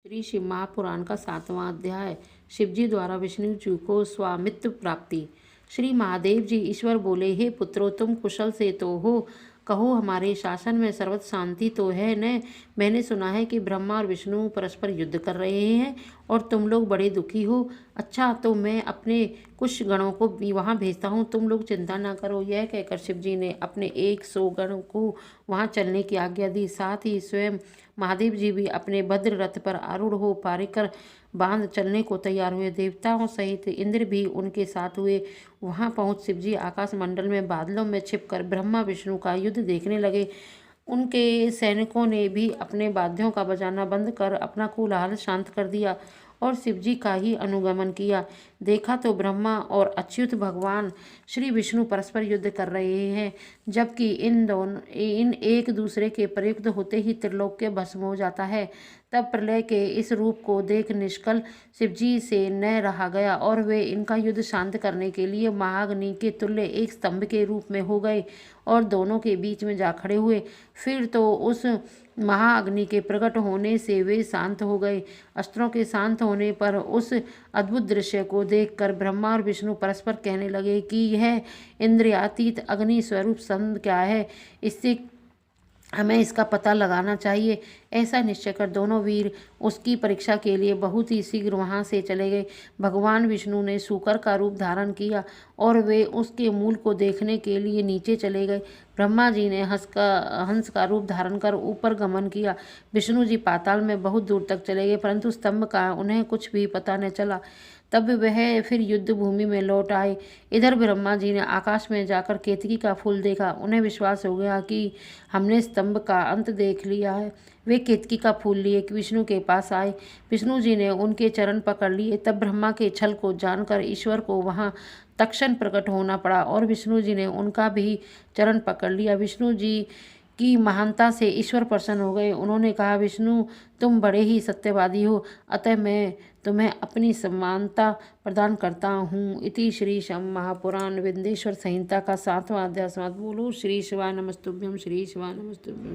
श्री शिव महापुराण का 7वां अध्याय। शिवजी द्वारा विष्णु जी को स्वामित्व प्राप्ति। श्री महादेव जी ईश्वर बोले, हे पुत्रों, तुम कुशल से तो हो, कहो हमारे शासन में सर्वत्र शांति तो है न। मैंने सुना है कि ब्रह्मा और विष्णु परस्पर युद्ध कर रहे हैं और तुम लोग बड़े दुखी हो। अच्छा, तो मैं अपने कुछ गणों को भी वहाँ भेजता हूँ, तुम लोग चिंता ना करो। यह कहकर शिवजी ने अपने 100 गणों को वहाँ चलने की आज्ञा दी। साथ ही स्वयं महादेव जी भी अपने भद्र रथ पर आरूढ़ हो पारिकर बांध चलने को तैयार हुए। देवताओं सहित इंद्र भी उनके साथ हुए। वहां पहुंच शिवजी आकाश मंडल में बादलों में छिपकर ब्रह्मा विष्णु का युद्ध देखने लगे। उनके सैनिकों ने भी अपने वाद्यों का बजाना बंद कर अपना कोलाहल शांत कर दिया और शिवजी का ही अनुगमन किया। देखा तो ब्रह्मा और अच्युत भगवान श्री विष्णु परस्पर युद्ध कर रहे हैं, जबकि इन एक दूसरे के प्रयुक्त होते ही त्रिलोक्य भस्म हो जाता है। तब प्रलय के इस रूप को देख निष्कल शिवजी से न रहा गया और वे इनका युद्ध शांत करने के लिए महाअग्नि के तुल्य एक स्तंभ के रूप में हो गए और दोनों के बीच में जा खड़े हुए। फिर तो उस महाअग्नि के प्रकट होने से वे शांत हो गए। अस्त्रों के शांत होने पर उस अद्भुत दृश्य को देखकर ब्रह्मा और विष्णु परस्पर कहने लगे कि यह इंद्रियातीत अग्नि स्वरूप स्तंभ क्या है, इससे हमें इसका पता लगाना चाहिए। ऐसा निश्चय कर दोनों वीर उसकी परीक्षा के लिए बहुत ही शीघ्र वहां से चले गए। भगवान विष्णु ने सूकर का रूप धारण किया और वे उसके मूल को देखने के लिए नीचे चले गए। ब्रह्मा जी ने हंस का रूप धारण कर ऊपर गमन किया। विष्णु जी पाताल में बहुत दूर तक चले गए, परंतु स्तंभ का उन्हें कुछ भी पता न चला। तब वह फिर युद्ध भूमि में लौट आए। इधर ब्रह्मा जी ने आकाश में जाकर केतकी का फूल देखा। उन्हें विश्वास हो गया कि हमने स्तंभ का अंत देख लिया है। वे केतकी का फूल लिए विष्णु के पास आए। विष्णु जी ने उनके चरण पकड़ लिए। तब ब्रह्मा के छल को जानकर ईश्वर को वहां तत्क्षण प्रकट होना पड़ा और विष्णु जी ने उनका भी चरण पकड़ लिया। विष्णु जी की महानता से ईश्वर प्रसन्न हो गए। उन्होंने कहा, विष्णु, तुम बड़े ही सत्यवादी हो, अतः मैं तुम्हें अपनी समानता प्रदान करता हूँ। इति श्री शम महापुराण विंध्येश्वर संहिता का 7वां अध्याय समाप्त। बोलो श्री शिवाय नमस्तुभ्यं, श्री शिवाय नमस्तुभ्यं।